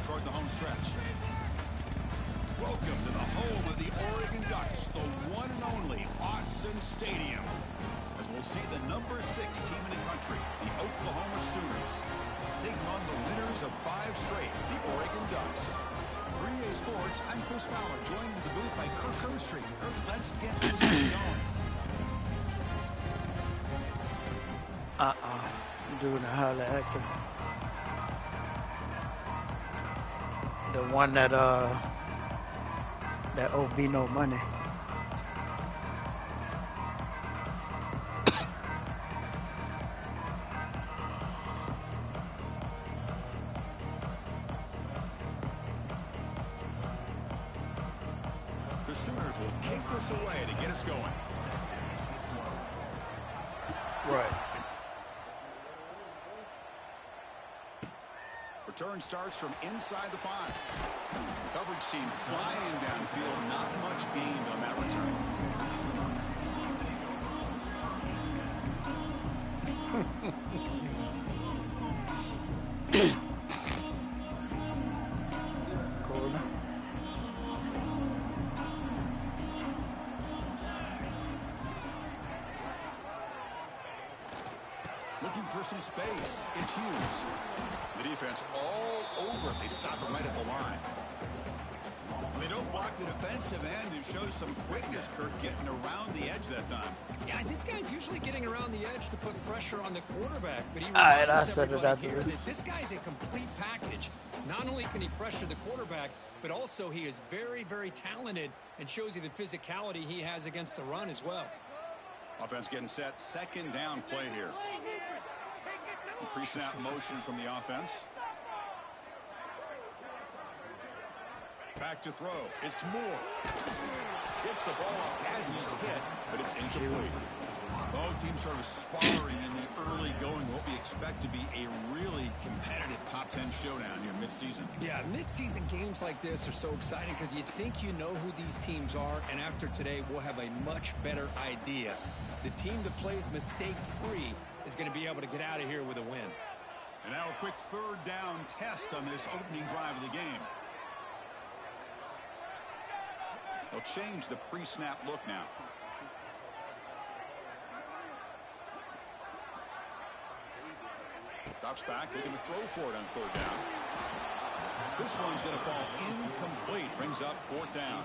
toward the home stretch. Welcome to the home of the Oregon Ducks, the one and only Autzen Stadium. As we'll see the number 6 team in the country, the Oklahoma Sooners, taking on the winners of 5 straight, the Oregon Ducks. For EA Sports, I'm Chris Fowler, joined in the booth by Kirk Herbstreit. Kirk, let's get this thing going. Doing a holla at the one that owe me no money. The Sooners will kick this away to get us going. Right. Return starts from inside the 5. Coverage team flying downfield. Not much gained on that return. Corner. Looking for some space. It's Hughes. The defense all over it. They stop him right at the line. They don't block the defensive end, who shows some quickness, Kirk, getting around the edge that time. Yeah, this guy's usually getting around the edge to put pressure on the quarterback, but he I reminds said it everybody here afterwards. that this guy's a complete package. Not only can he pressure the quarterback, but also he is very, very talented and shows you the physicality he has against the run as well. Offense getting set. Second down play here. Pre-snap motion from the offense. Back to throw. It's Moore. Gets the ball off as he's hit, but it's incomplete. Both teams sort of sparring in the early going. What we expect to be a really competitive top 10 showdown here mid-season. Yeah, mid-season games like this are so exciting because you think you know who these teams are, and after today, we'll have a much better idea. The team that plays mistake-free is going to be able to get out of here with a win. And now a quick third down test on this opening drive of the game. They'll change the pre-snap look now. Drops back, looking to throw for it on third down. This one's going to fall incomplete. Brings up fourth down.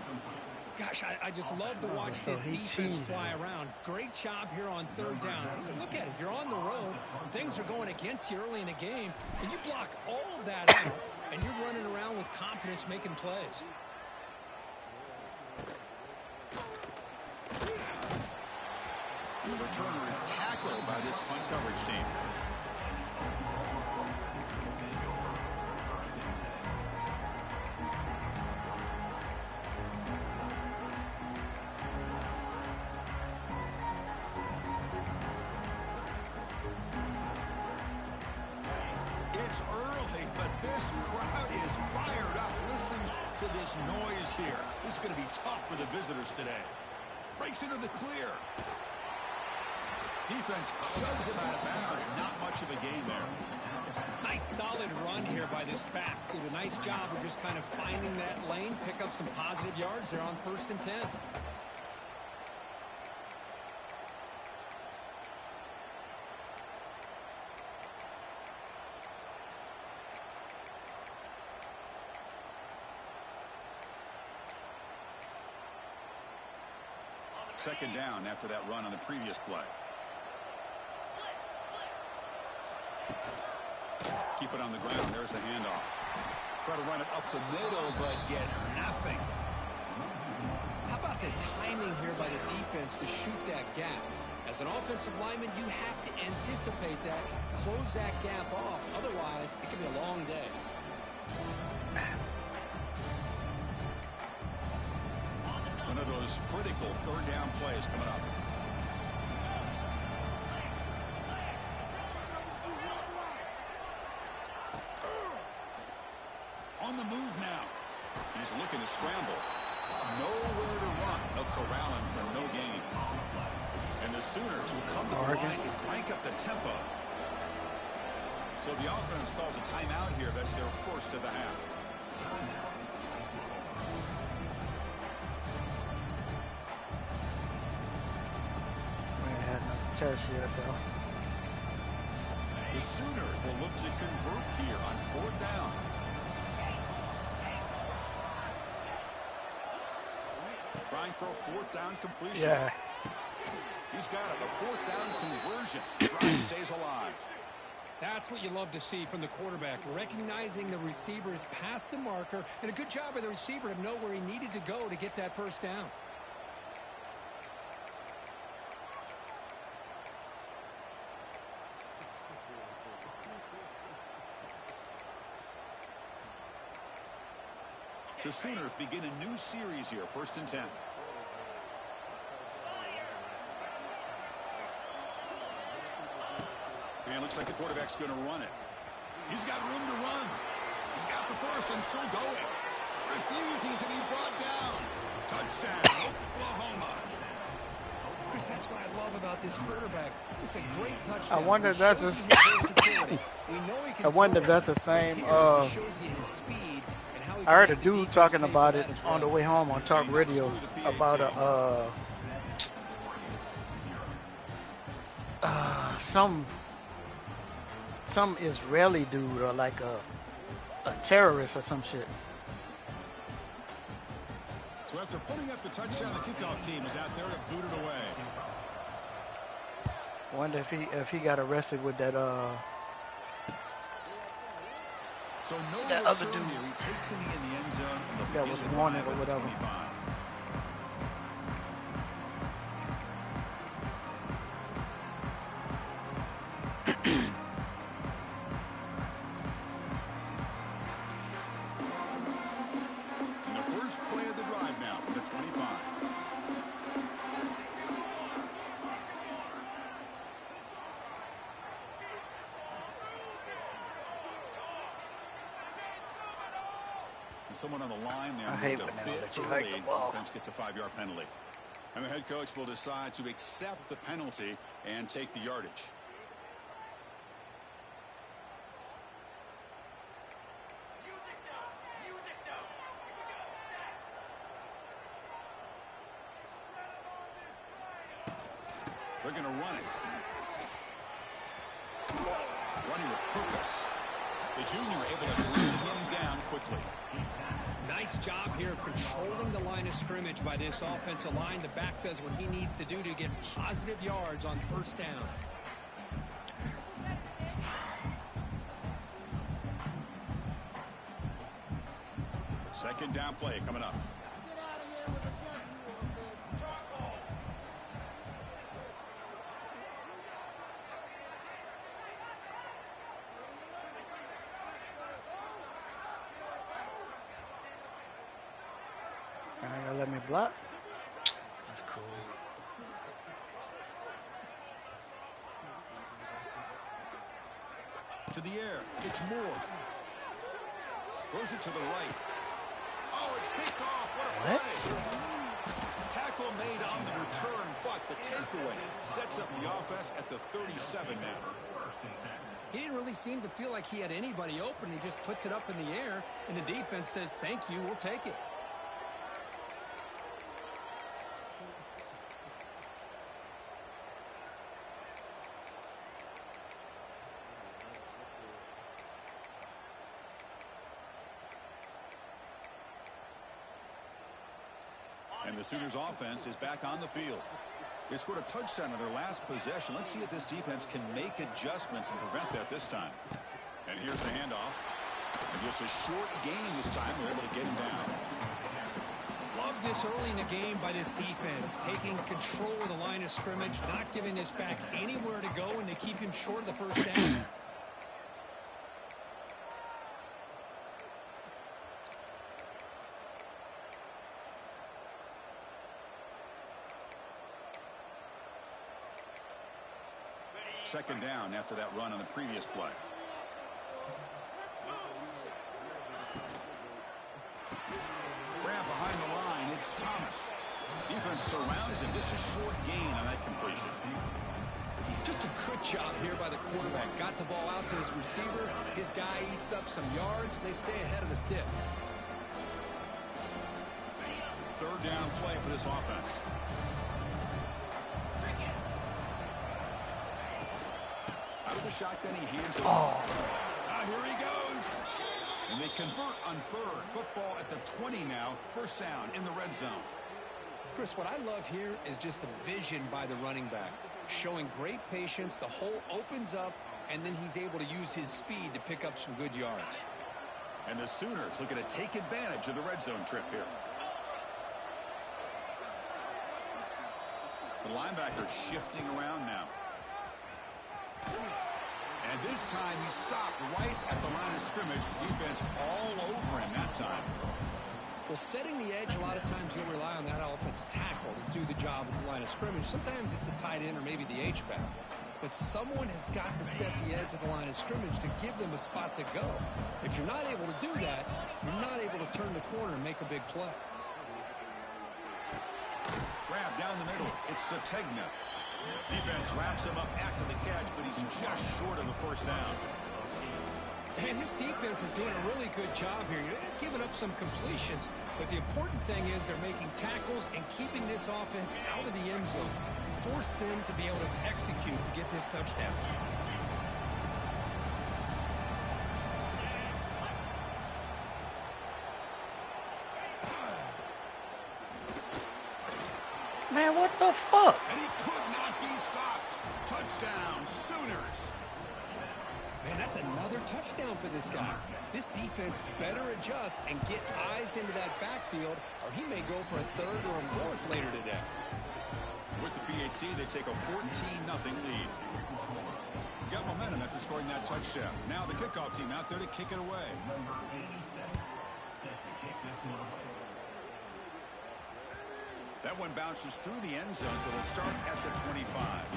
Gosh, I just love to watch this defense fly around. Great job here on third down. Look at it. You're on the road. Things are going against you early in the game, and you block all of that out, and you're running around with confidence making plays. The returner is tackled by this punt coverage team. It's early, but this crowd is fired up. Listen to this noise here. This is going to be tough for the visitors today. Breaks into the clear. Defense shoves him out of bounds. Not much of a gain there. Nice solid run here by this back. Did a nice job of just kind of finding that lane, pick up some positive yards there on 1st and 10. Second down after that run on the previous play. Keep it on the ground. There's the handoff. Try to run it up the middle, but get nothing. How about the timing here by the defense to shoot that gap? As an offensive lineman, you have to anticipate that, close that gap off. Otherwise, it could be a long day. One of those critical third down plays coming up. On the move now. He's looking to scramble. Nowhere to run. They'll corral him for no gain. And the Sooners will come to the line and crank up the tempo. So the offense calls a timeout here. That's their first of the half. test yet, though. The Sooners will look to convert here on 4th down. Trying for a 4th down completion. Yeah. He's got it, a 4th down conversion. Drive stays alive. That's what you love to see from the quarterback, recognizing the receiver is past the marker, and a good job by the receiver to know where he needed to go to get that first down. The Sooners begin a new series here, 1st and 10. And looks like the quarterback's going to run it. He's got room to run. He's got the first and still going. Refusing to be brought down. Touchdown, Oklahoma. Chris, that's what I love about this quarterback. It's a great touchdown. I wonder if that's just. I wonder if that's the same. I heard a dude talking about it on the way home on talk radio about some Israeli dude or like a terrorist or some shit. So after putting up the touchdown, the kickoff team is out there to boot it away. I wonder if he got arrested with that so no that other dude here. He takes it in the end zone that was wanted or whatever. 25. And the first play of the drive now from the 25. Someone on the line there. I hate when they let you hike the ball. Offense gets a 5-yard penalty. And the head coach will decide to accept the penalty and take the yardage. They're going to run it. Running with purpose. The junior able to bring him down quickly. Nice job here of controlling the line of scrimmage by this offensive line. The back does what he needs to do to get positive yards on 1st down. Second down play coming up. Let me block. That's cool. To the air. It's Moore. Throws it to the right. Oh, it's picked off. What a play. Tackle made on the return, but the takeaway sets up the offense at the 37 now. He didn't really seem to feel like he had anybody open. He just puts it up in the air, and the defense says, thank you, we'll take it. And the Sooners offense is back on the field. They scored a touchdown in their last possession. Let's see if this defense can make adjustments and prevent that this time. And here's the handoff. And just a short gain this time. They're able to get him down. Love this early in the game by this defense. Taking control of the line of scrimmage, not giving this back anywhere to go, and they keep him short of the first down. Second down after that run on the previous play. Grab behind the line. It's Thomas. Defense surrounds him. Just a short gain on that completion. Just a good job here by the quarterback. Got the ball out to his receiver. His guy eats up some yards. They stay ahead of the sticks. Third down play for this offense. Out of the shotgun, he hands it off. Here he goes. And they convert on third. Football at the 20 now. First down in the red zone. Chris, what I love here is just the vision by the running back. Showing great patience. The hole opens up, and then he's able to use his speed to pick up some good yards. And the Sooners looking to take advantage of the red zone trip here. The linebacker shifting around now. And this time he stopped right at the line of scrimmage. Defense all over him that time. Well, setting the edge, a lot of times you'll rely on that offensive tackle to do the job at the line of scrimmage. Sometimes it's the tight end or maybe the H-back. But someone has got to set the edge of the line of scrimmage to give them a spot to go. If you're not able to do that, you're not able to turn the corner and make a big play. Grab down the middle. It's Sategna. Defense wraps him up after the catch, but he's just short of the first down. And his defense is doing a really good job here. They're giving up some completions, but the important thing is they're making tackles and keeping this offense out of the end zone. Force him to be able to execute to get this touchdown. Man, what the fuck? And he could not be stopped. Touchdown, Sooners. Man, that's another touchdown for this guy. This defense better adjust and get eyes into that backfield, or he may go for a third or a fourth later today. With the PAT, they take a 14-0 lead. Got momentum after scoring that touchdown. Now the kickoff team out there to kick it away. That one bounces through the end zone, so they'll start at the 25.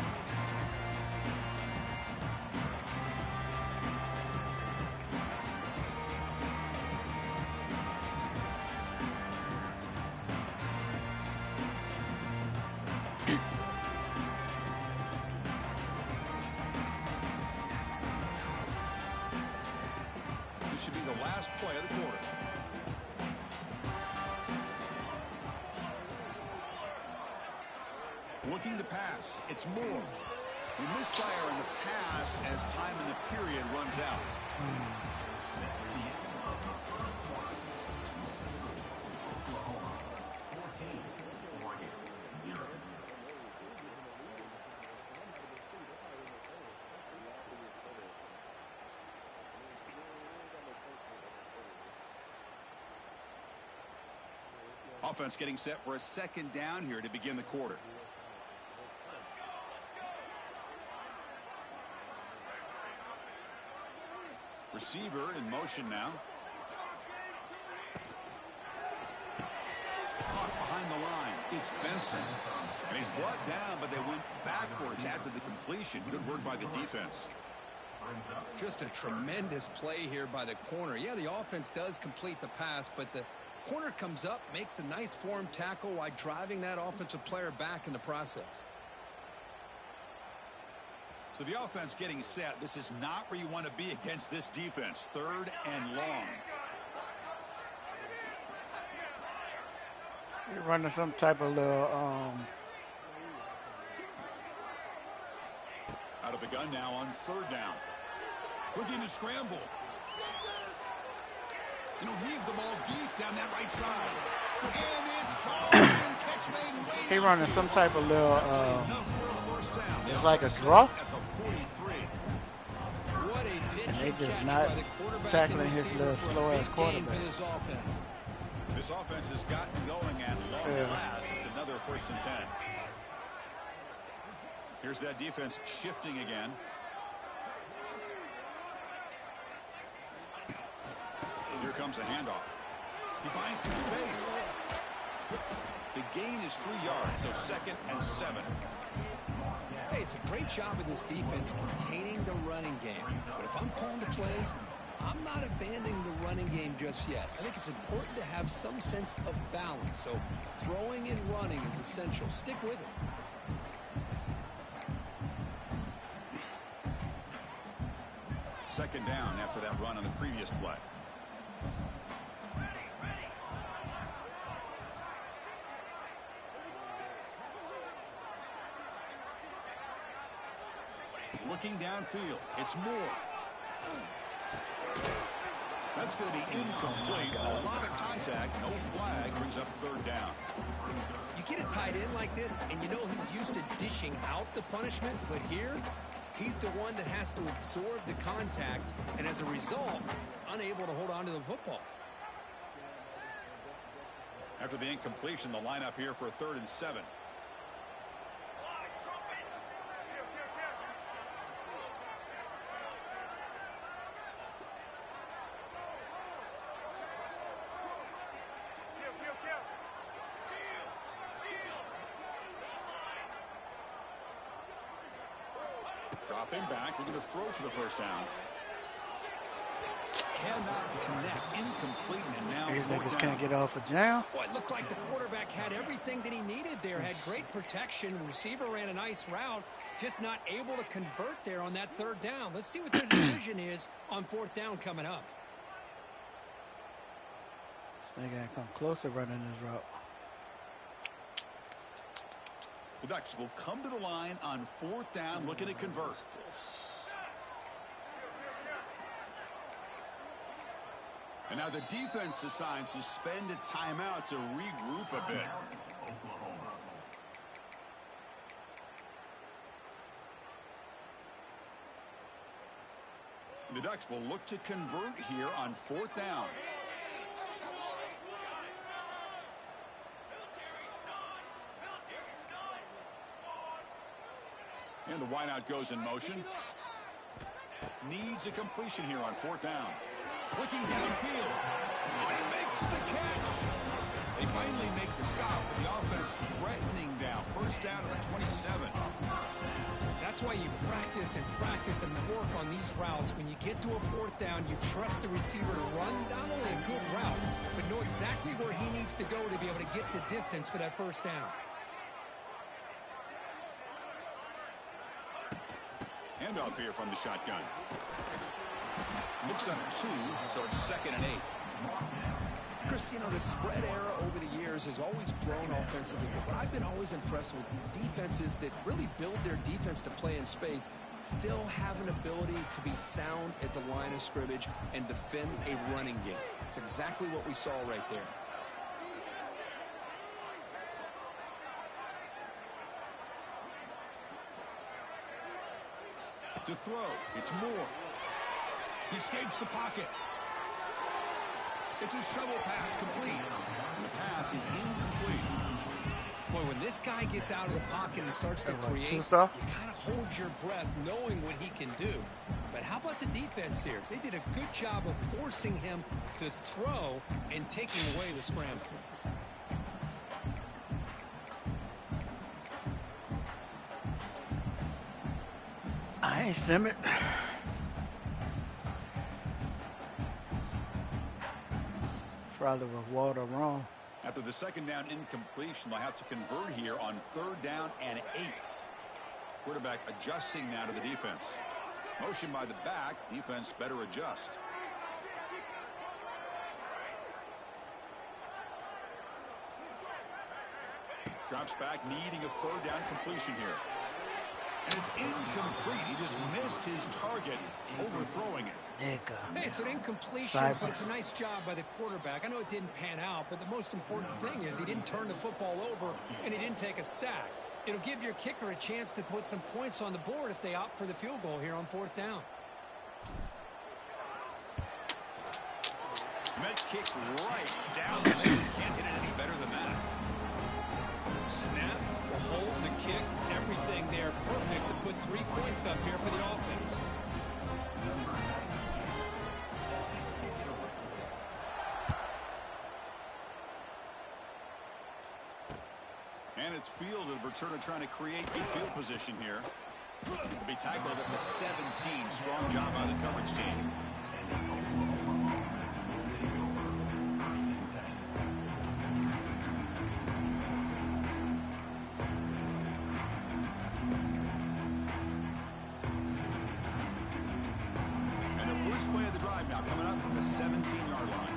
This should be the last play of the quarter. Looking to pass. It's Moore. He misfire in the pass as time in the period runs out. Offense getting set for a second down here to begin the quarter. Receiver in motion now. Caught behind the line. It's Benson. And he's brought down, but they went backwards after the completion. Good work by the defense. Just a tremendous play here by the corner. Yeah, the offense does complete the pass, but the corner comes up, makes a nice form tackle while driving that offensive player back in the process. So the offense getting set. This is not where you want to be against this defense. Third and long. You're running some type of little, Out of the gun now on third down. Looking to scramble. And he'll heave the ball deep down that right side. And it's gone. Catch made way. he running some type of little, it's like a draw. What a pitch And they just catch not by the quarterback tackling and his receiver little for a slow-ass big quarterback. gain for this offense. This offense has gotten going at long last. It's another 1st and 10. Here's that defense shifting again. Here comes a handoff. He finds some space. The gain is 3 yards, so 2nd and 7. Hey, it's a great job of this defense containing the running game. But if I'm calling the plays, I'm not abandoning the running game just yet. I think it's important to have some sense of balance. So throwing and running is essential. Stick with it. Second down after that run on the previous play. Looking downfield. It's Moore. That's going to be incomplete. A lot of contact. No flag. Brings up third down. You get a tight end like this, and you know he's used to dishing out the punishment, but here, he's the one that has to absorb the contact, and as a result, he's unable to hold on to the football. After the incompletion, the lineup here for a 3rd and 7. Dropping back, looking to throw for the first down. Cannot connect, incomplete, and now These fourth niggas down. can't get off a jam. Well, it looked like the quarterback had everything that he needed there, had great protection. Receiver ran a nice route, just not able to convert there on that 3rd down. Let's see what their decision is on 4th down coming up. They gotta come closer running this route. The Ducks will come to the line on 4th down, looking to convert. And now the defense decides to spend a timeout to regroup a bit. The Ducks will look to convert here on 4th down. And the wideout goes in motion. Needs a completion here on 4th down. Looking downfield. Oh, he makes the catch. They finally make the stop with the offense threatening down. 1st down to the 27. That's why you practice and work on these routes. When you get to a 4th down, you trust the receiver to run not only a good route, but know exactly where he needs to go to be able to get the distance for that 1st down. Handoff here from the shotgun. Looks up 2, so it's 2nd and 8. Chris, you know, the spread era over the years has always grown offensively, but what I've been always impressed with defenses that really build their defense to play in space still have an ability to be sound at the line of scrimmage and defend a running game. It's exactly what we saw right there. To throw, it's Moore. He escapes the pocket. It's a shovel pass complete. And the pass is incomplete. Boy, when this guy gets out of the pocket and starts to create, you stuff. kind of hold your breath knowing what he can do. But how about the defense here? They did a good job of forcing him to throw and taking away the scramble. I ain't sim it. Probably was water wrong. After the 2nd down incompletion, they'll have to convert here on 3rd down and 8. Quarterback adjusting now to the defense. Motion by the back. Defense better adjust. Drops back, needing a 3rd down completion here. And it's incomplete. He just missed his target, overthrowing it. Hey, it's an incompletion, but it's a nice job by the quarterback. I know it didn't pan out, but the most important thing is he didn't turn the football over and he didn't take a sack. It'll give your kicker a chance to put some points on the board if they opt for the field goal here on 4th down. Met kick right down the middle. Can't hit it any better than that. Snap, the hold, the kick, everything there perfect to put 3 points up here for the offense. And it's fielded. Returner trying to create good field position here. To be tackled at the 17. Strong job by the coverage team. And the first play of the drive now coming up from the 17-yard line.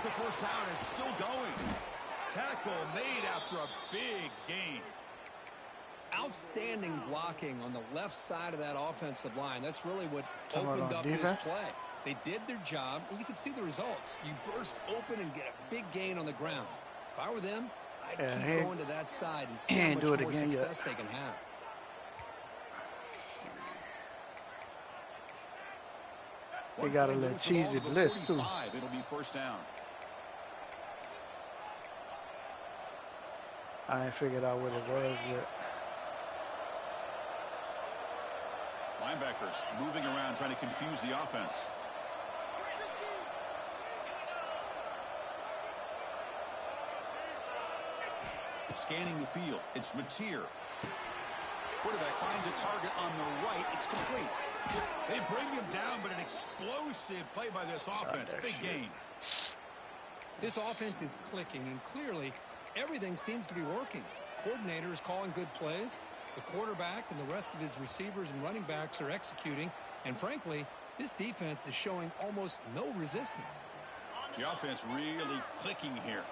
The first down is still going. tackle made after a big gain. Outstanding blocking on the left side of that offensive line. That's really what opened up this play. They did their job, and you can see the results. You burst open and get a big gain on the ground. If I were them, I'd keep going to that side and see how much more success they can have. They got a little cheesy blitz, too. It'll be first down. I ain't figured out what it was yet. Linebackers moving around, trying to confuse the offense. Scanning the field. It's Mateer. Quarterback finds a target on the right. It's complete. They bring him down, but an explosive play by this offense. Big gain. This offense is clicking, and clearly everything seems to be working. The coordinator is calling good plays. The quarterback and the rest of his receivers and running backs are executing. And frankly, this defense is showing almost no resistance. The offense really clicking here.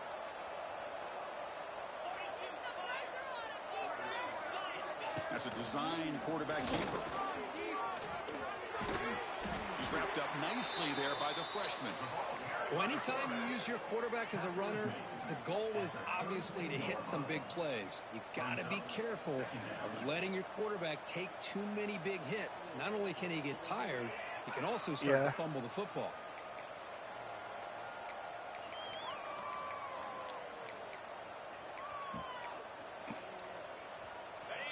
That's a design quarterback keeper. He's wrapped up nicely there by the freshman. Well, anytime you use your quarterback as a runner, the goal is obviously to hit some big plays. You got to be careful of letting your quarterback take too many big hits. Not only can he get tired, he can also start to fumble the football.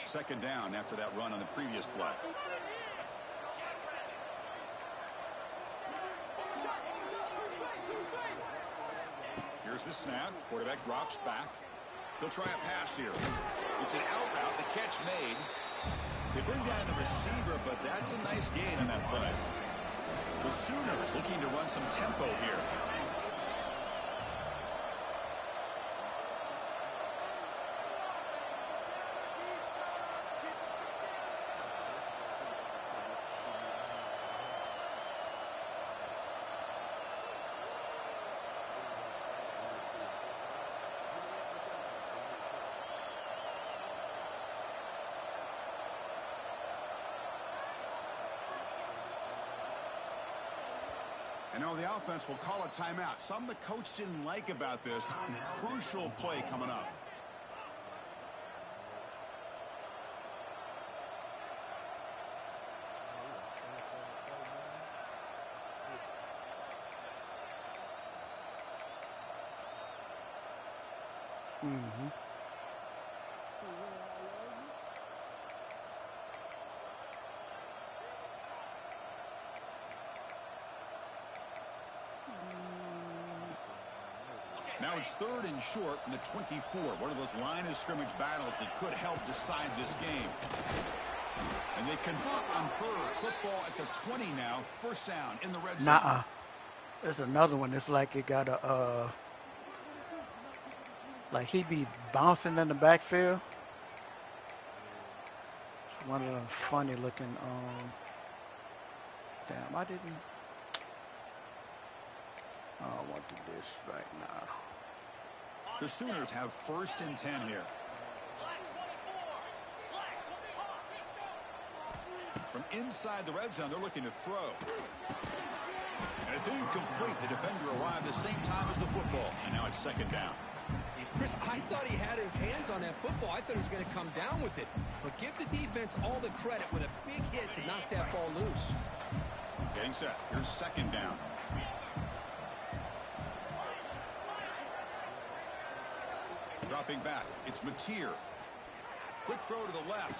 Second down after that run on the previous play. Here's the snap. Quarterback drops back. He'll try a pass here. It's an out route. The catch made. They bring down the receiver, but that's a nice gain on that play. The Sooners looking to run some tempo here. And now the offense will call a timeout. Something the coach didn't like about this. Crucial play coming up. Mm-hmm. Now it's third and short in the 24. One of those line of scrimmage battles that could help decide this game. And they convert on third. Football at the 20 now. First down in the red zone. Nuh-uh. There's another one. It's like it got a, like he be bouncing in the backfield. It's one of them funny looking, damn, I didn't. I don't want to do this right now. The Sooners have first and 10 here. From inside the red zone, they're looking to throw. And it's incomplete. The defender arrived the same time as the football. And now it's second down. Chris, I thought he had his hands on that football. I thought he was going to come down with it. But give the defense all the credit with a big hit to knock that ball loose. Getting set. Here's second down. Dropping back. It's Mateer. Quick throw to the left.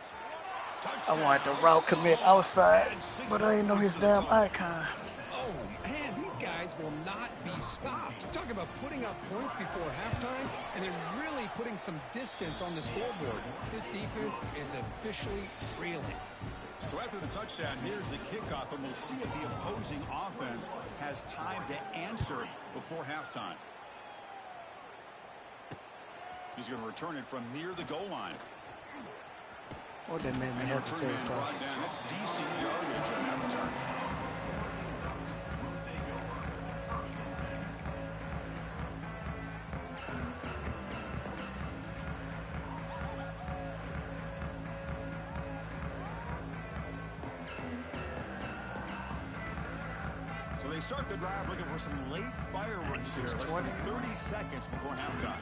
Touchdown. I want the route commit outside, but I ain't know his damn icon. Oh, man, these guys will not be stopped. You're talking about putting up points before halftime, and then really putting some distance on the scoreboard. This defense is officially reeling. So after the touchdown, here's the kickoff, and we'll see if the opposing offense has time to answer before halftime. He's going to return it from near the goal line. Oh, that made me hesitate. That's decent yardage on that return. They start the drive looking for some late fireworks here. Less than 30 seconds before halftime.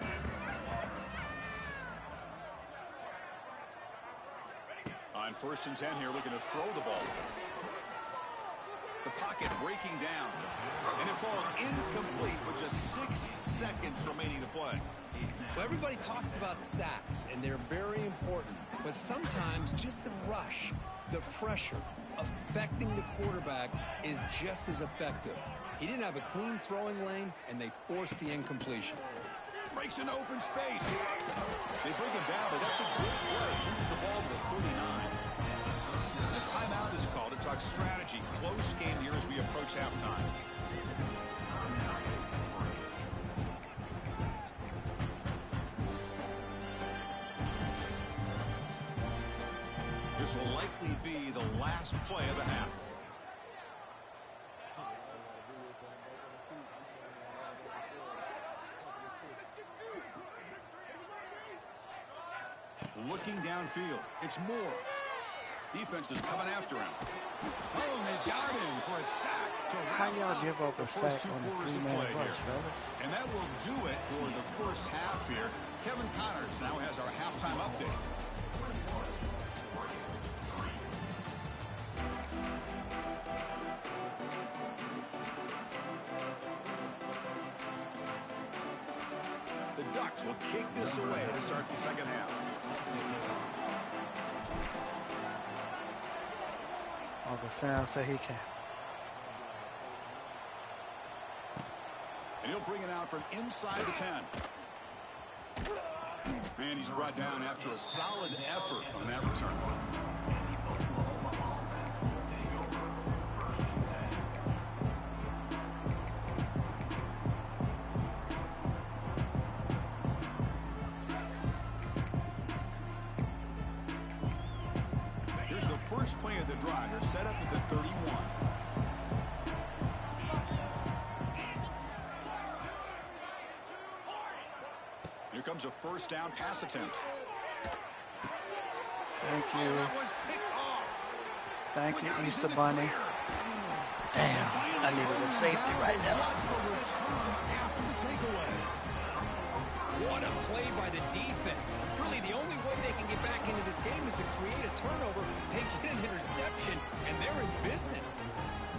On 1st and 10 here, looking to throw the ball. The pocket breaking down. And it falls incomplete with just 6 seconds remaining to play. So everybody talks about sacks, and they're very important. But sometimes just the rush, the pressure, affecting the quarterback is just as effective. He didn't have a clean throwing lane, and they forced the incompletion. Breaks into open space. They bring him down, but that's a good play. Moves the ball to the 39. And a timeout is called to talk strategy. Close game here as we approach halftime. This will likely be the last play of the half. Looking downfield. It's Moore. Defense is coming after him. Oh, and they've got him for a sack. How y'all give up a sack on a 3-man rush, fellas? And that will do it for the first half here. Kevin Connors now has our halftime update. The Ducks will kick this away to start the second half. Uncle Sam said he can. And he'll bring it out from inside the 10. And he's brought down after a solid effort on that return. Here's the first play of the drive. They're set up at the 31. Here comes a first down pass attempt. Thank you. Oh, that one's picked off. Thank you, Look out, he's Easter in the Bunny. clear. Damn, I needed a safety right now. After the takeaway. What a play by the defense. Really, the only way they can get back into this game is to create a turnover. They get an interception, and they're in business.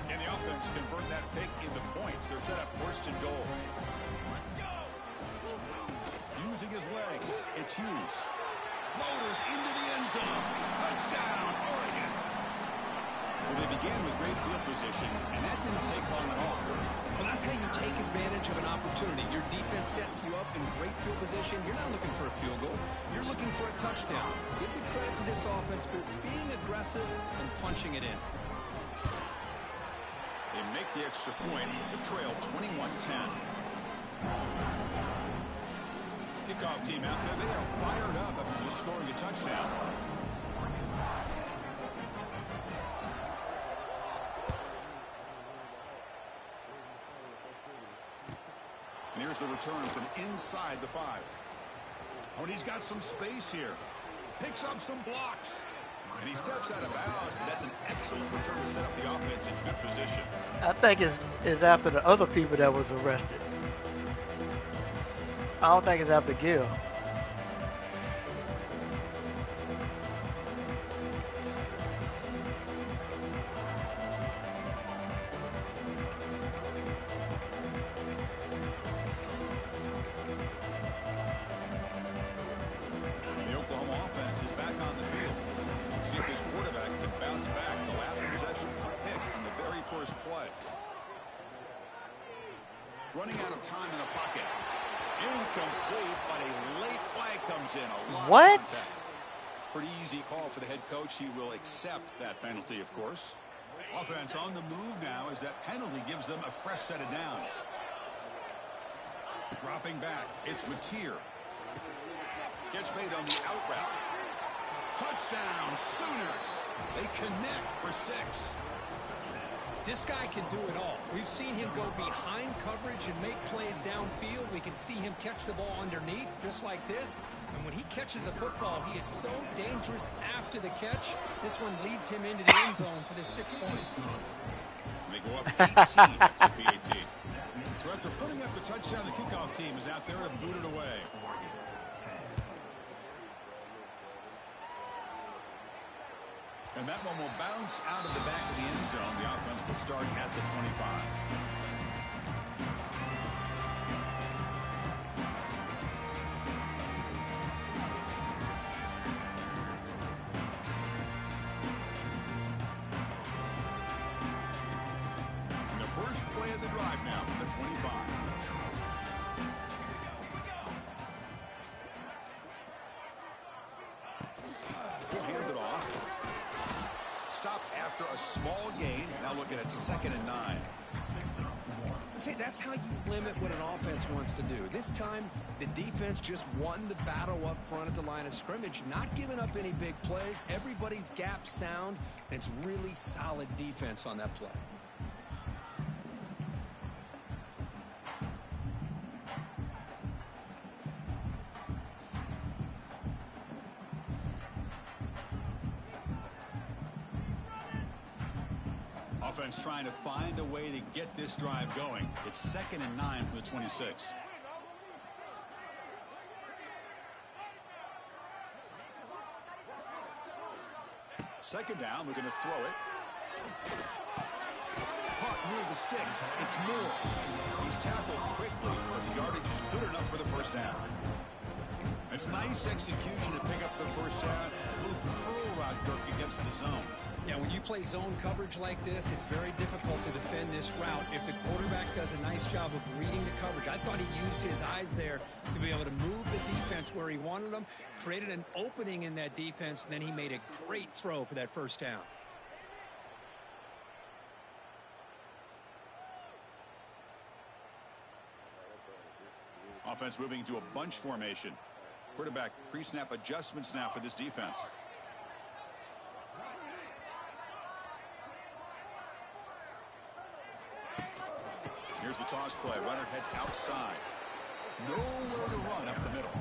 And the offense convert that pick into points. They're set up first and goal. Using his legs, it's Hughes. Motors into the end zone. Touchdown, Oregon. Well, they began with great field position, and that didn't take long at all. Well, that's how you take advantage of an opportunity. Your defense sets you up in great field position. You're not looking for a field goal. You're looking for a touchdown. Give the credit to this offense for being aggressive and punching it in. They make the extra point. The trail 21-10. Kickoff team out there. They are fired up after just scoring a touchdown. And here's the return from inside the 5. Oh, and he's got some space here. Picks up some blocks. And he steps out of bounds, but that's an excellent return to set up the offense in good position. I think it's after the other people that was arrested. I don't think it's after Gill. The Oklahoma offense is back on the field. See if this quarterback can bounce back. The last possession, a pick on the very first play. Running out of time in the pocket. Incomplete, but a late flag comes in. A lot What? of contact. Pretty easy call for the head coach. He will accept that penalty, of course. Offense on the move now as that penalty gives them a fresh set of downs. Dropping back, it's Mateer. Gets made on the out route. Touchdown, Sooners. They connect for 6. This guy can do it all. We've seen him go behind coverage and make plays downfield. We can see him catch the ball underneath, just like this. And when he catches a football, he is so dangerous after the catch. This one leads him into the end zone for the 6 points. They go up 18 after PAT. So after putting up the touchdown, the kickoff team is out there to boot it away. And that one will bounce out of the back of the end zone. The offense will start at the 25. And the first play of the drive now from the 25. He'll hand it off. Stop after a small gain. Now looking at 2nd and 9. See, that's how you limit what an offense wants to do. This time, the defense just won the battle up front at the line of scrimmage, not giving up any big plays. Everybody's gap sound, and it's really solid defense on that play. Offense trying to find a way to get this drive going. It's 2nd and 9 from the 26. Second down, looking to throw it. Caught near the sticks. It's Moore. He's tackled quickly, but the yardage is good enough for the first down. It's nice execution to pick up the first down. A little curl route, Kirk, against the zone. Yeah, when you play zone coverage like this, it's very difficult to defend this route if the quarterback does a nice job of reading the coverage. I thought he used his eyes there to be able to move the defense where he wanted them, created an opening in that defense, and then he made a great throw for that first down. Offense moving into a bunch formation. Quarterback pre-snap adjustments now for this defense. Here's the toss play. Runner heads outside. Nowhere to run up the middle.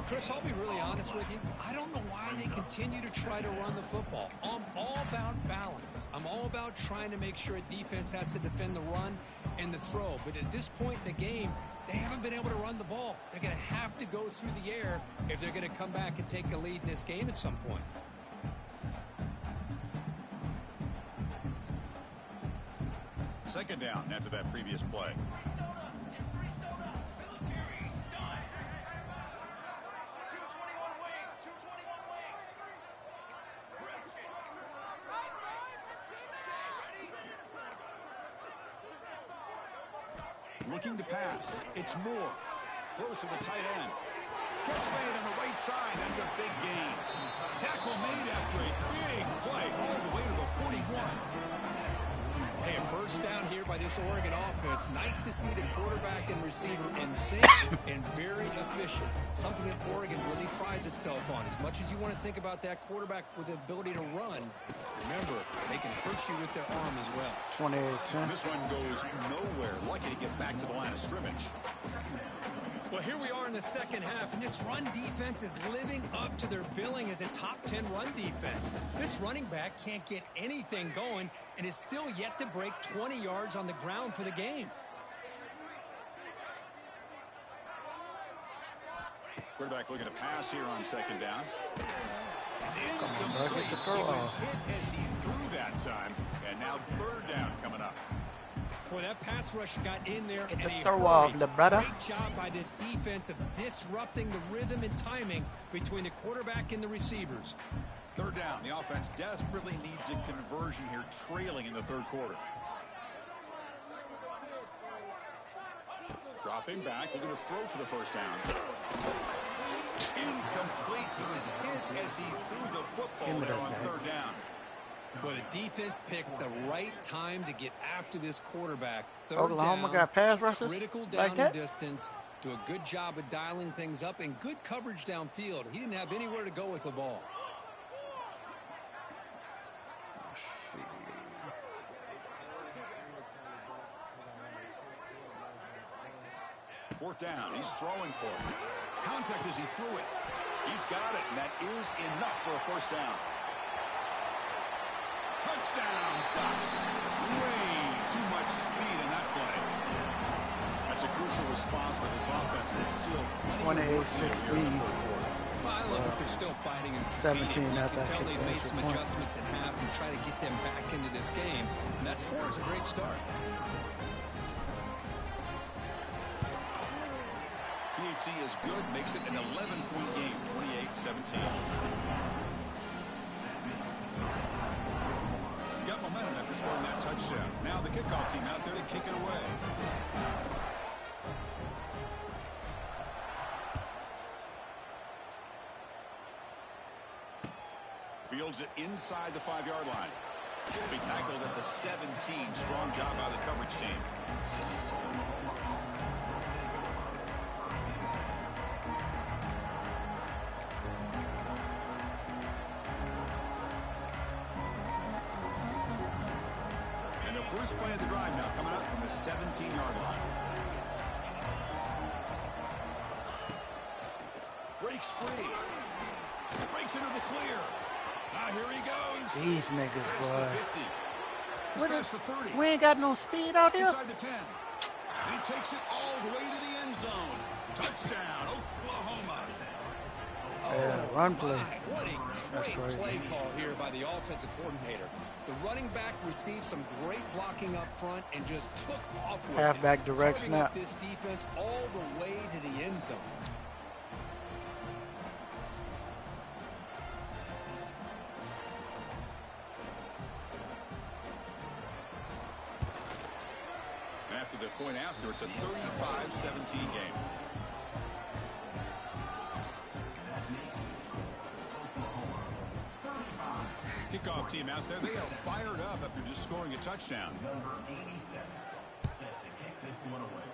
Chris, I'll be really honest with you. I don't know why they continue to try to run the football. I'm all about balance. I'm all about trying to make sure a defense has to defend the run and the throw. But at this point in the game, they haven't been able to run the ball. They're going to have to go through the air if they're going to come back and take a lead in this game at some point. Second down after that previous play. Looking to pass. It's Moore. Close to the tight end. Catch made on the right side. That's a big gain. Tackle made after a big play all the way to the 41. Hey, a first down here by this Oregon offense. Nice to see the quarterback and receiver in sync and very efficient. Something that Oregon really prides itself on. As much as you want to think about that quarterback with the ability to run, remember, they can hurt you with their arm as well. 28-10. This one goes nowhere. Lucky to get back to the line of scrimmage. Well, here we are in the second half, and this run defense is living up to their billing as a top 10 run defense. This running back can't get anything going and is still yet to break 20 yards on the ground for the game. Quarterback looking to pass here on second down. It's incomplete. He was hit as he threw that time, and now third down coming up. Boy, that pass rush got in there Get and the a throw hurry. off, Libretta. Great job by this defense of disrupting the rhythm and timing between the quarterback and the receivers. Third down. The offense desperately needs a conversion here, trailing in the third quarter. Dropping back, looking to throw for the first down. Incomplete. He was hit as he threw the football there on third down. Well, the defense picks the right time to get after this quarterback. Third Oklahoma down, got pass rushes critical like down and that? distance. Do a good job of dialing things up and good coverage downfield. He didn't have anywhere to go with the ball. Fourth down. He's throwing for it. Contact as he threw it. He's got it, and that is enough for a first down. Touchdown, Ducks. Way too much speed in that play. That's a crucial response by this offense, but it's still 28-6 lead. Well, I love that they're still fighting and 17 competing. You at can that tell they made some point. adjustments at half and try to get them back into this game. And that score is a great start. PHC is good, makes it an 11-point game, 28-17. Got momentum after scoring that touchdown. Now the kickoff team out there to kick it away. Fields it inside the 5-yard line. He'll be tackled at the 17. Strong job by the coverage team. And the first play of the drive now coming up from the 17-yard line. Breaks free. Breaks into the clear. Now here he goes. These niggas, boy. He's past the 30. We ain't got no speed out here. Inside the 10. And he takes it all the way to the end zone. Touchdown, Oklahoma. Yeah, run play. What a great play call here by the offensive coordinator. The running back received some great blocking up front and just took off with Halfback direct targeting snap. this defense all the way to the end zone. After the point after, it's a 35-17 game. Kickoff team out there, they are fired up after just scoring a touchdown. Number 87 set to kick this one away.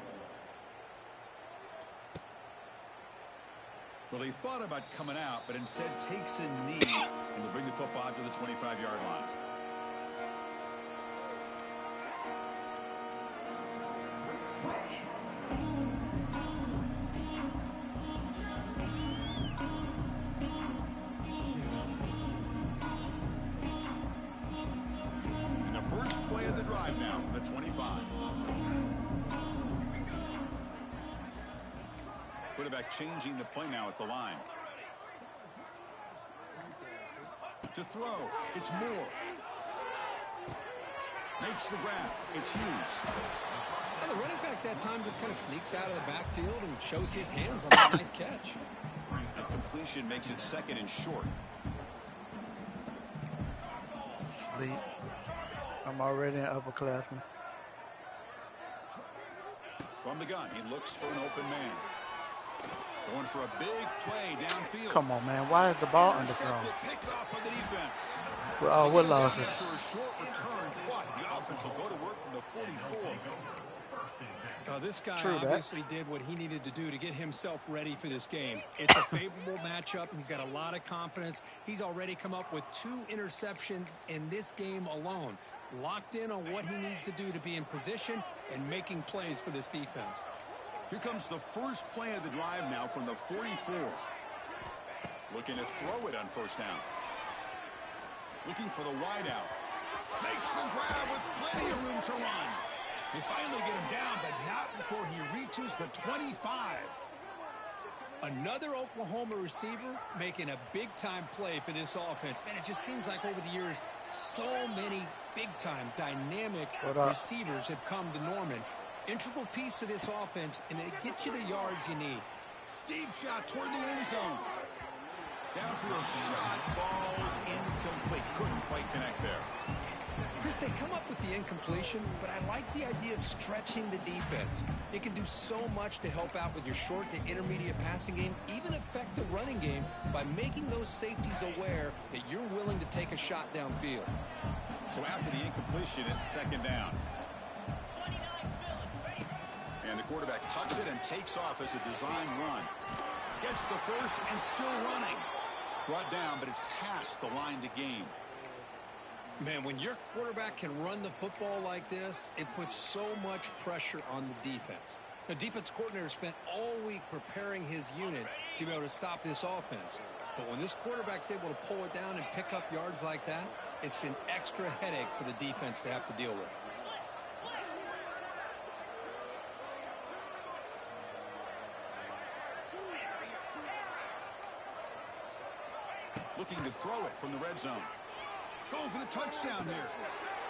Well, he thought about coming out, but instead takes a knee and will bring the football out to the 25-yard line. And the first play of the drive now from the 25. Quarterback changing the play now at the line. To throw, it's Moore. Makes the grab, it's Hughes. And the running back that time just kind of sneaks out of the backfield and shows his hands on that nice catch. That completion makes it second and short. Sleep. I'm already an upperclassman. From the gun, he looks for an open man. Going for a big play downfield. Come on, man. Why is the ball underthrown? Picked off by the defense. Well, what losses? After a short return, but the offense will go to work from the 44. This guy True that. obviously did what he needed to do to get himself ready for this game. It's a favorable matchup. He's got a lot of confidence. He's already come up with 2 interceptions in this game alone. Locked in on what he needs to do to be in position and making plays for this defense. Here comes the first play of the drive now from the 44. Looking to throw it on first down. Looking for the wide out. Makes the grab with plenty of room to run. They finally get him down, but not before he reaches the 25. Another Oklahoma receiver making a big-time play for this offense. Man, it just seems like over the years, so many big-time, dynamic receivers have come to Norman. Integral piece of this offense, and it gets you the yards you need. Deep shot toward the end zone. Downfield shot falls incomplete. Couldn't quite connect there. Chris, they come up with the incompletion, but I like the idea of stretching the defense. It can do so much to help out with your short to intermediate passing game, even affect the running game by making those safeties aware that you're willing to take a shot downfield. So after the incompletion, it's second down. And the quarterback tucks it and takes off as a design run. Gets the first and still running. Brought down, but it's past the line to gain. Man, when your quarterback can run the football like this, it puts so much pressure on the defense. The defense coordinator spent all week preparing his unit to be able to stop this offense. But when this quarterback's able to pull it down and pick up yards like that, it's an extra headache for the defense to have to deal with. looking to throw it from the red zone. Going for the touchdown here.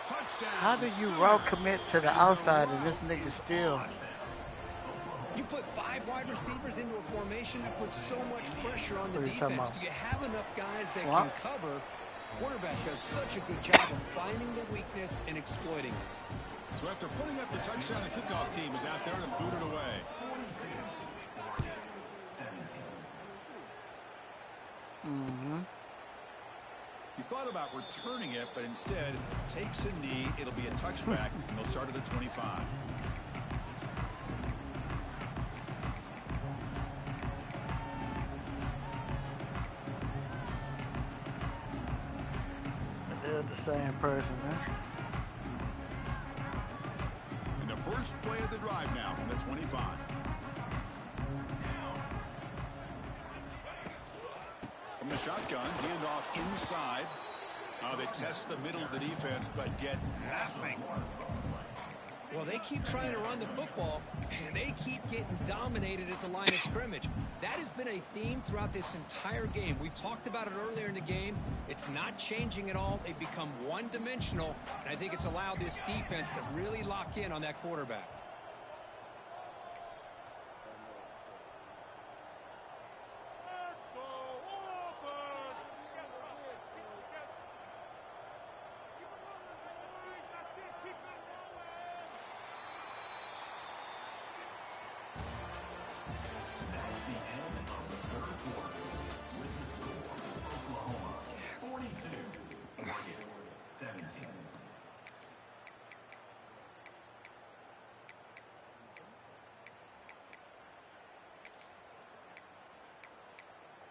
Touchdown. How do you route commit to the outside and this nigga still? You put 5 wide receivers into a formation that puts so much pressure on the defense. Do you have enough guys that can cover? Quarterback does such a good job of finding the weakness and exploiting it. So after putting up the touchdown, the kickoff team is out there to boot it away. He thought about returning it, but instead takes a knee. It'll be a touchback, and they'll start at the 25. They're the same person, man. And the first play of the drive now from the 25. From the shotgun, handoff inside. They test the middle of the defense, but get nothing. Well, they keep trying to run the football, and they keep getting dominated at the line of scrimmage. That has been a theme throughout this entire game. We've talked about it earlier in the game. It's not changing at all. They've become one-dimensional, and I think it's allowed this defense to really lock in on that quarterback.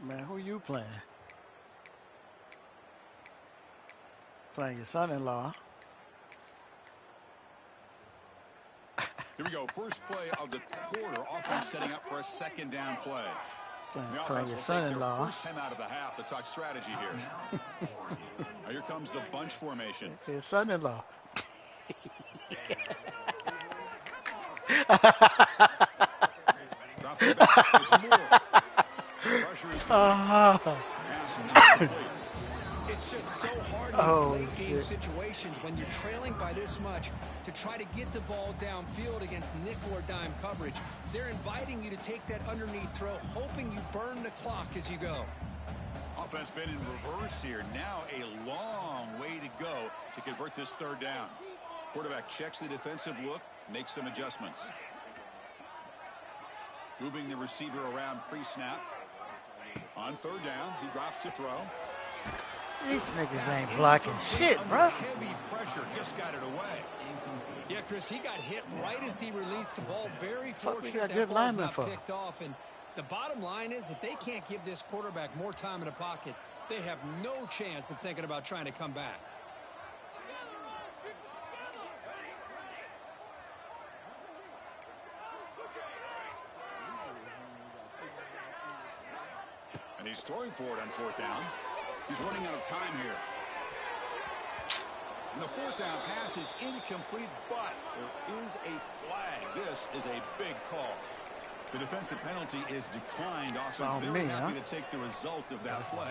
Man, who you playing? Playing your son-in-law. Here we go. First play of the quarter. Offense setting up for a second down play. Playing your son-in-law. First time out of the half to talk strategy here. Now here comes the bunch formation. His son-in-law. Drop it back. It's more. Pressure is coming. It's just so hard in these late-game situations when you're trailing by this much to try to get the ball downfield against nickel or dime coverage. They're inviting you to take that underneath throw, hoping you burn the clock as you go. Offense been in reverse here. Now a long way to go to convert this third down. Quarterback checks the defensive look, makes some adjustments. Moving the receiver around pre-snap. On third down, he drops to throw. These niggas ain't blocking shit, bro. Heavy pressure just got it away. Yeah, Chris, he got hit right as he released the ball. Very fortunate that ball's not picked off. And the bottom line is that they can't give this quarterback more time in the pocket. They have no chance of thinking about trying to come back. And he's throwing for it on fourth down. He's running out of time here. And the fourth down pass is incomplete, but there is a flag. This is a big call. The defensive penalty is declined. Offense very happy to take the result of that play.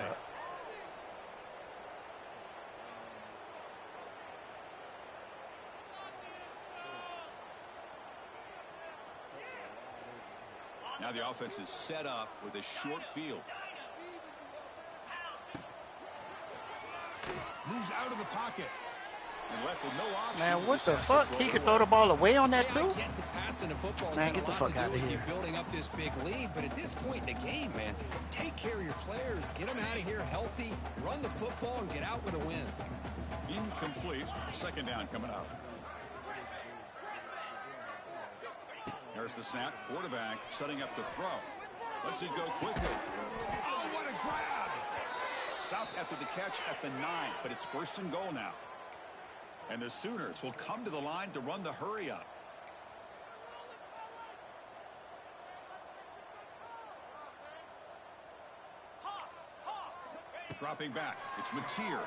Now the offense is set up with a short field. Moves out of the pocket. And left with no option. Man, what the fuck? He could throw the ball away on that too? Get the pass in the football. Man, get the fuck out of here. Building up this big lead, but at this point in the game, man, take care of your players. Get them out of here healthy. Run the football and get out with a win. Incomplete. Second down coming up. There's the snap. Quarterback setting up to throw. Let's it go quickly. Oh, what a grab! Stopped after the catch at the 9, but it's first and goal now. And the Sooners will come to the line to run the hurry up. Dropping back. It's Mateer.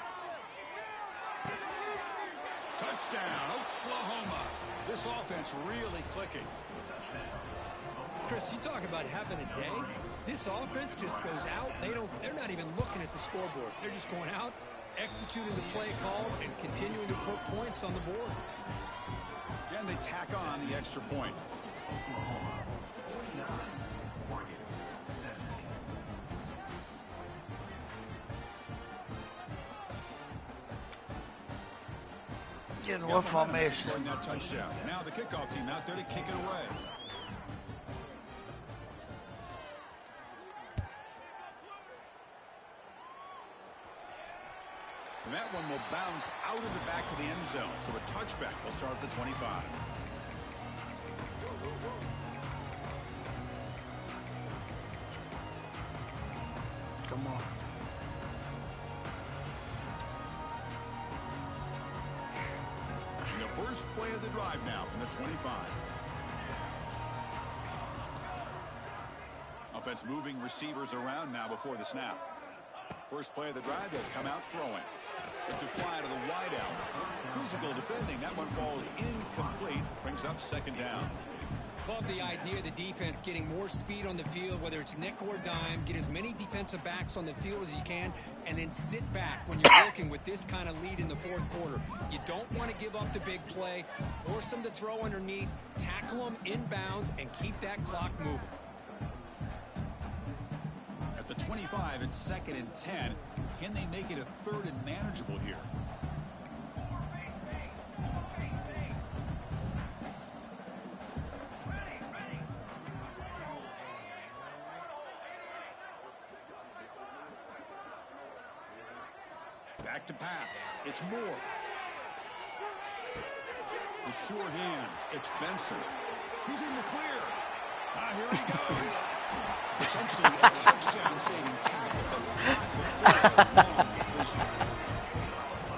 Touchdown, Oklahoma. This offense really clicking. Chris, you talk about having a day. This offense just goes out. They're not even looking at the scoreboard. They're just going out, executing the play called, and continuing to put points on the board. And they tack on the extra point. Getting what formation? Scoring that touchdown. Now the kickoff team out there to kick it away. And that one will bounce out of the back of the end zone. So a touchback will start at the 25. Come on. And the first play of the drive now from the 25. Offense moving receivers around now before the snap. First play of the drive, they'll come out throwing. It's a fly to the wideout. Physical defending. That one falls incomplete. Brings up second down. Love the idea of the defense getting more speed on the field, whether it's nickel or dime. Get as many defensive backs on the field as you can, and then sit back when you're working with this kind of lead in the fourth quarter. You don't want to give up the big play. Force them to throw underneath, tackle them inbounds, and keep that clock moving. At the 25, it's second and 10. Can they make it a third and manageable here? Back to pass. It's Moore. The sure hands. It's Benson. He's in the clear. Here he goes. Potentially a touchdown-saving tackle, but not before the long completion.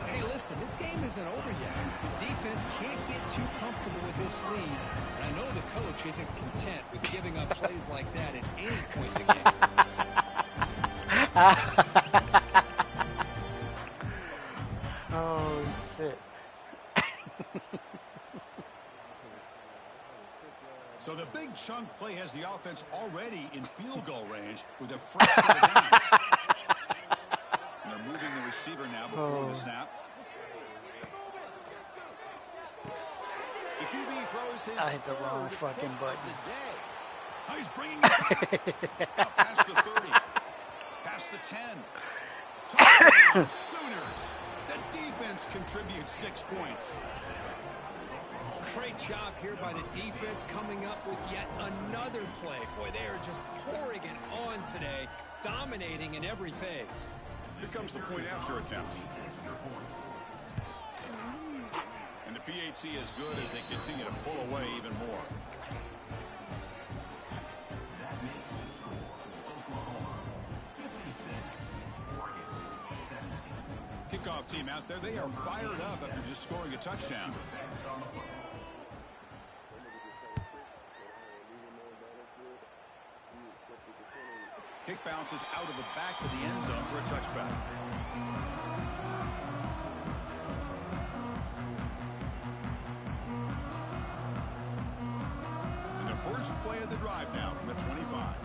Hey, listen, this game isn't over yet. The defense can't get too comfortable with this lead, and I know the coach isn't content with giving up plays like that at any point in the game. Oh, shit. So the big chunk play has the offense already in field goal range with a fresh set of downs. And they're moving the receiver now before the snap. The QB throws his I hit the wrong fucking button. Oh, he's bringing it back. Past the 30. Past the 10. Touchdown, Sooners. The defense contributes 6 points. Great job here by the defense coming up with yet another play. Boy, they are just pouring it on today, dominating in every phase. Here comes the point after attempt. And the PHC is good as they continue to pull away even more. Kickoff team out there, they are fired up after just scoring a touchdown. Kick bounces out of the back of the end zone for a touchback. And the first play of the drive now from the 25.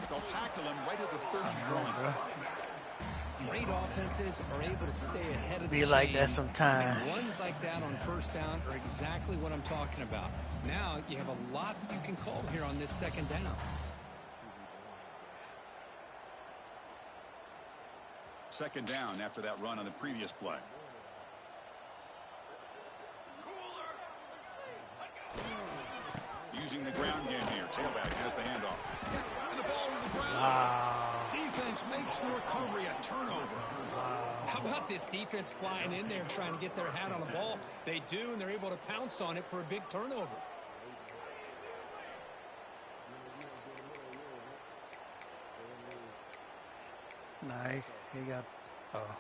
They'll tackle him right at the 31. Great offenses are able to stay ahead of the Be like that chains, sometimes. and runs like that on first down are exactly what I'm talking about. Now you have a lot that you can call here on this second down. Second down after that run on the previous play. Using the ground game here. Tailback has the handoff. And the ball to the ground. Wow. Defense makes the recovery a turnover. How about this defense flying in there trying to get their hat on the ball? They do, and they're able to pounce on it for a big turnover. Nice. He got. Oh.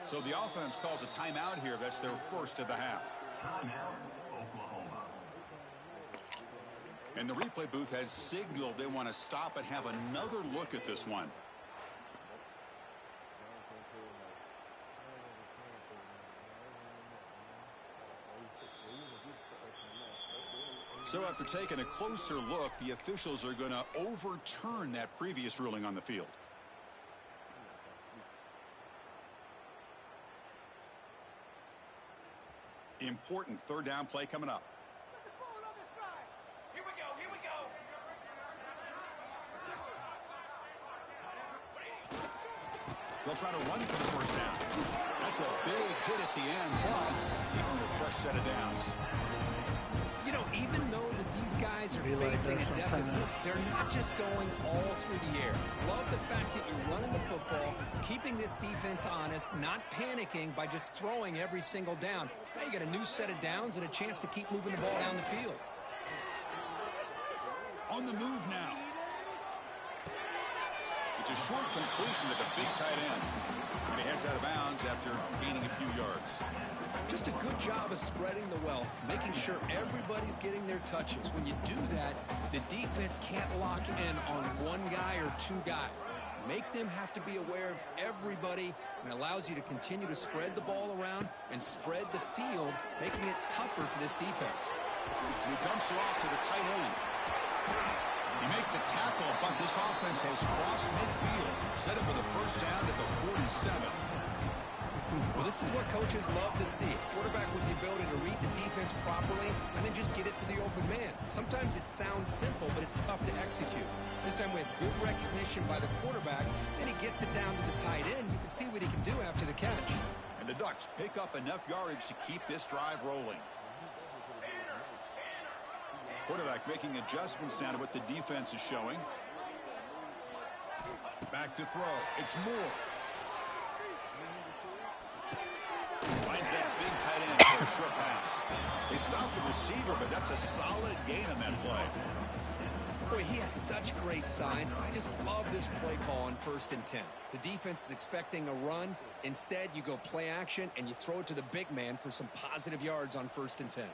So the offense calls a timeout here. That's their first of the half. Timeout, Oklahoma. And the replay booth has signaled they want to stop and have another look at this one. So after taking a closer look, the officials are going to overturn that previous ruling on the field. Important third down play coming up. Here we go, here we go. They'll try to run for the first down. That's a big hit at the end, but even with a fresh set of downs. You know, even though that these guys are facing a deficit, they're not just going all through the air. Love the fact that you're running the football, keeping this defense honest, not panicking by just throwing every single down. Now you got a new set of downs and a chance to keep moving the ball down the field. On the move now. It's a short completion to the big tight end. And he heads out of bounds after gaining a few yards. Just a good job of spreading the wealth, making sure everybody's getting their touches. When you do that, the defense can't lock in on one guy or two guys. Make them have to be aware of everybody, and allows you to continue to spread the ball around and spread the field, making it tougher for this defense. He dumps it off to the tight end. You make the tackle, but this offense has crossed midfield. Set up with a first down at the 47. Well, this is what coaches love to see. Quarterback with the ability to read the defense properly and then just get it to the open man. Sometimes it sounds simple, but it's tough to execute. This time we have good recognition by the quarterback, and he gets it down to the tight end. You can see what he can do after the catch. And the Ducks pick up enough yardage to keep this drive rolling. Quarterback making adjustments down to what the defense is showing. Back to throw. It's Moore. Finds that big tight end for a short pass. They stopped the receiver, but that's a solid gain on that play. Boy, he has such great size. I just love this play call on 1st and 10. The defense is expecting a run. Instead, you go play action, and you throw it to the big man for some positive yards on 1st and 10.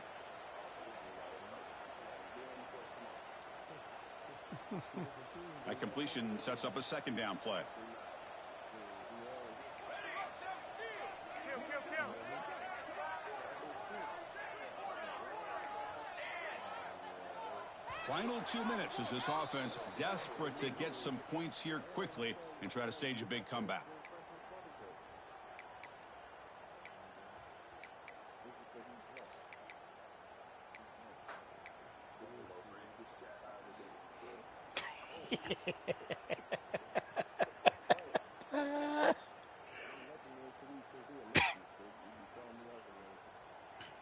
That completion sets up a second down play. Final 2 minutes as this offense desperate to get some points here quickly and try to stage a big comeback.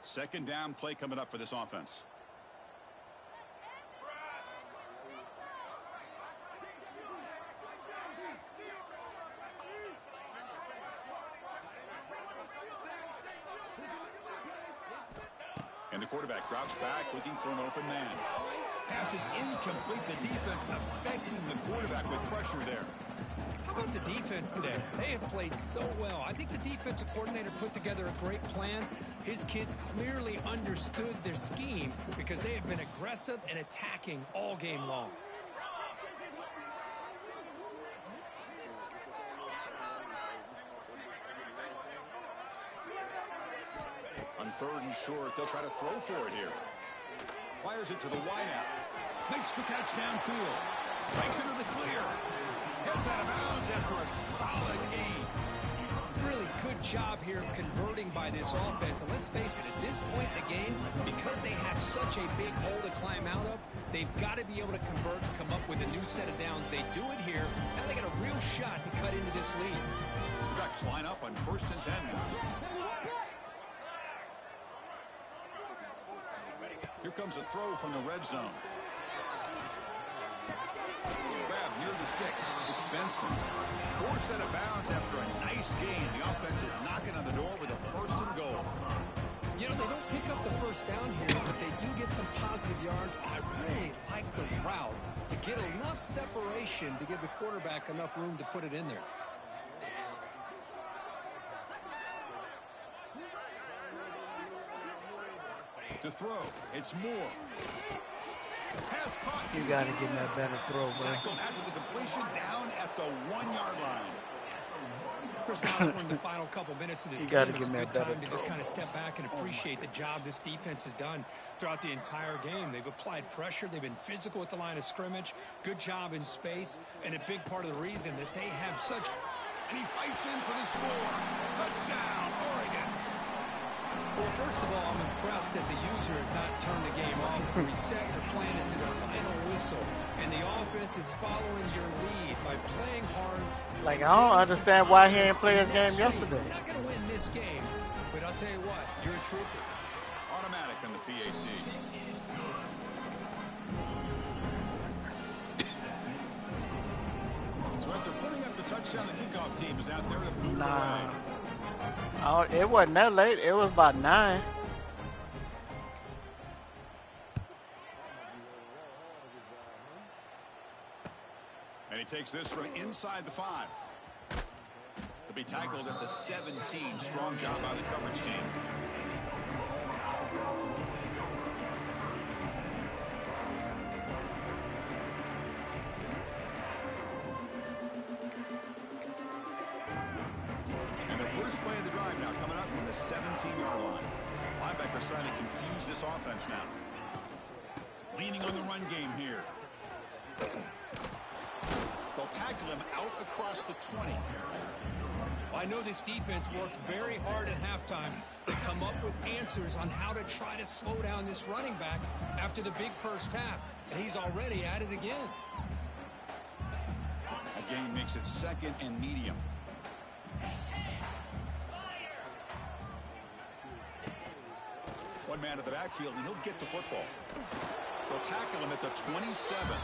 Second down play coming up for this offense. And the quarterback drops back looking for an open man. Pass is incomplete. The defense affecting the quarterback with pressure there. How about the defense today? They have played so well. I think the defensive coordinator put together a great plan. His kids clearly understood their scheme because they have been aggressive and attacking all game long. On 3rd and short, they'll try to throw for it here. Fires it to the wideout. Makes the catch downfield. Breaks into the clear. Heads out of bounds after a solid gain. Really good job here of converting by this offense. And let's face it, at this point in the game, because they have such a big hole to climb out of, they've got to be able to convert and come up with a new set of downs. They do it here. Now they got a real shot to cut into this lead. The Ducks line up on 1st and 10 now. Here comes a throw from the red zone. Grab near the sticks. It's Benson. 4 set of bounds after a nice gain. The offense is knocking on the door with a 1st and goal. You know, they don't pick up the first down here, but they do get some positive yards. I really like the route to get enough separation to give the quarterback enough room to put it in there. To throw, it's Moore. Pass caught. You got to get in that better throw, bro. Tackled after the completion down at the 1-yard line. Chris, now in the final couple minutes of this gotta game, it's a give me a good better time to just throw. kind of step back and appreciate the job this defense has done throughout the entire game. They've applied pressure. They've been physical at the line of scrimmage. Good job in space. And a big part of the reason that they have such... And he fights in for the score. Touchdown, Oregon. Well, first of all, I'm impressed that the user has not turned the game off and reset your plan into the final whistle. And the offense is following your lead by playing hard. Like, I don't understand why he ain't play his game yesterday. You're not going to win this game, but I'll tell you what, you're a trooper. Automatic on the PAT. So after putting up the touchdown, the kickoff team is out there to boot it away. Oh, it wasn't that late. It was about 9. And he takes this from inside the 5. To be tackled at the 17. Strong job by the coverage team. And the first play of the drive now coming up from the 17-yard line. Linebackers trying to confuse this offense now. Leaning on the run game here. They'll tackle him out across the 20. I know this defense worked very hard at halftime to come up with answers on how to try to slow down this running back after the big first half. And he's already at it again. Again makes it 2nd and medium. One man to the backfield, and he'll get the football. They'll tackle him at the 27.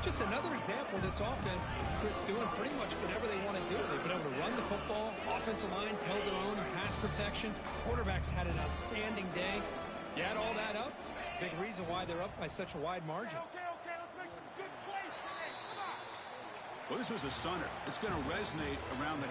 Just another example of this offense, Chris, doing pretty much whatever they want to do. They've been able to run the football. Offensive lines held their own in pass protection. Quarterbacks had an outstanding day. You add all that up, it's a big reason why they're up by such a wide margin. Okay, let's make some good plays today. Come on. Well, this was a stunner. It's going to resonate around the